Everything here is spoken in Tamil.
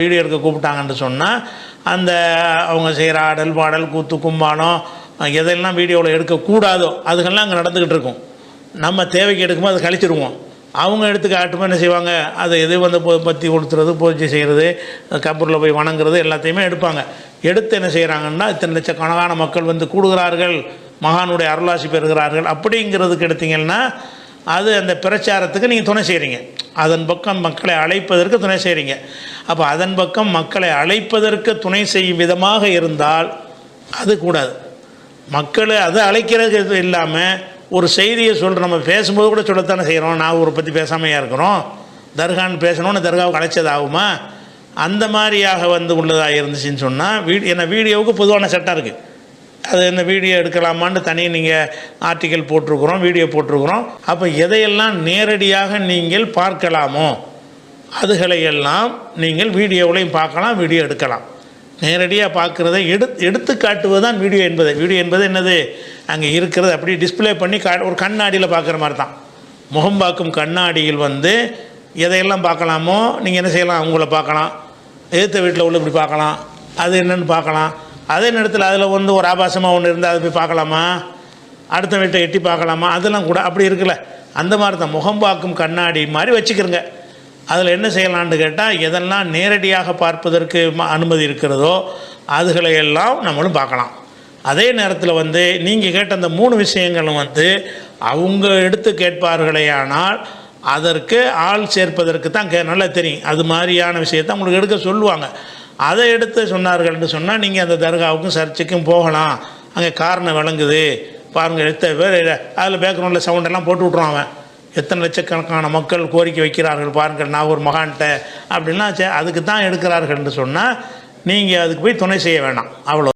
வீடியோ எடுக்க கூப்பிட்டாங்கன்னு சொன்னால் அந்த அவங்க செய்கிற ஆடல் பாடல் கூத்து கும்பானம் எதெல்லாம் வீடியோவில் எடுக்கக்கூடாதோ அதுக்கெல்லாம் அங்கே நடந்துக்கிட்டு இருக்கும். நம்ம தேவைக்கு எடுக்கும்போது அதை கழிச்சிடுவோம். அவங்க எடுத்து காட்டும்போது என்ன செய்வாங்க, அதை எது பற்றி கொடுத்துறது, பூஜை செய்கிறது, கபூரில் போய் வணங்குறது எல்லாத்தையுமே எடுப்பாங்க. எடுத்து என்ன செய்கிறாங்கன்னா இத்தனை லட்சக்கணக்கான மக்கள் வந்து கூடுகிறார்கள், மகானுடைய அருளாசி பெறுகிறார்கள் அப்படிங்கிறதுக்கு எடுத்தீங்கன்னா அது அந்த பிரச்சாரத்துக்கு நீங்கள் துணை செய்கிறீங்க. அதன் பக்கம் மக்களை அழைப்பதற்கு துணை செய்கிறீங்க. அப்போ அதன் பக்கம் மக்களை அழைப்பதற்கு துணை செய்யும் விதமாக இருந்தால் அது கூடாது. மக்களை அதை அழைக்கிறது இல்லாமல் ஒரு செய்தியை சொல்கிற நம்ம பேசும்போது கூட சொல்லத்தானே செய்கிறோம். நான் ஒரு பற்றி பேசாமையாக இருக்கிறோம். தர்கான்னு பேசணும்னு தர்காவுக்கு அழைச்சது ஆகுமா? அந்த மாதிரியாக உள்ளதாக இருந்துச்சுன்னு சொன்னால் என்ன வீடியோவுக்கு பொதுவான சட்டம் இருக்குது. அது என்ன வீடியோ எடுக்கலாமான்னு தனியாக நீங்கள் ஆர்டிக்கல் போட்டிருக்கிறோம், வீடியோ போட்டிருக்கிறோம். அப்போ எதையெல்லாம் நேரடியாக நீங்கள் பார்க்கலாமோ அதுகளையெல்லாம் நீங்கள் வீடியோவிலையும் பார்க்கலாம், வீடியோ எடுக்கலாம். நேரடியாக பார்க்குறதை எடுத்து காட்டுவது தான் வீடியோ என்பது. வீடியோ என்பது என்னது, அங்கே இருக்கிறது அப்படி டிஸ்பிளே பண்ணி ஒரு கண்ணாடியில் பார்க்குற மாதிரி தான். முகம் பார்க்கும் கண்ணாடியில் எதையெல்லாம் பார்க்கலாமோ நீங்கள் என்ன செய்யலாம், அவங்கள பார்க்கலாம், எதிர்த்த வீட்டில் உள்ள இப்படி பார்க்கலாம், அது என்னென்னு பார்க்கலாம். அதே நேரத்தில் அதில் ஒரு ஆபாசமாக ஒன்று இருந்தால் அதை போய் பார்க்கலாமா, அடுத்த வீட்டை எட்டி பார்க்கலாமா, அதெல்லாம் கூட அப்படி இருக்குல்ல. அந்த மாதிரி தான் முகம் பார்க்கும் கண்ணாடி மாதிரி வச்சுக்கிறங்க. அதில் என்ன செய்யலான்னு கேட்டால் எதெல்லாம் நேரடியாக பார்ப்பதற்கு அனுமதி இருக்கிறதோ அதுகளையெல்லாம் நம்மளும் பார்க்கலாம். அதே நேரத்தில் நீங்கள் கேட்ட அந்த 3 விஷயங்களும் அவங்க எடுத்து கேட்பார்களேயானால் அதற்கு ஆள் சேர்ப்பதற்கு தான் நல்லா தெரியும். அது மாதிரியான விஷயத்தை உங்களுக்கு எடுக்க சொல்லுவாங்க. அதை எடுத்து சொன்னார்கள்னு சொன்னால் நீங்கள் அந்த தர்காவுக்கும் சர்ச்சுக்கும் போகலாம். அங்கே காரணம் விளங்குது பாருங்கள். எத்தனை பேர் அதில் பேக்ரவுண்டில் சவுண்டெல்லாம் போட்டு விட்ருவான். அவன் எத்தனை லட்சக்கணக்கான மக்கள் கோரிக்கை வைக்கிறார்கள் பாருங்கள், நான் ஒரு மகான்கிட்ட அப்படின்லாம் அதுக்கு தான் எடுக்கிறார்கள்னு சொன்னால் நீங்கள் அதுக்கு போய் துணை செய்ய வேண்டாம். அவ்வளோ.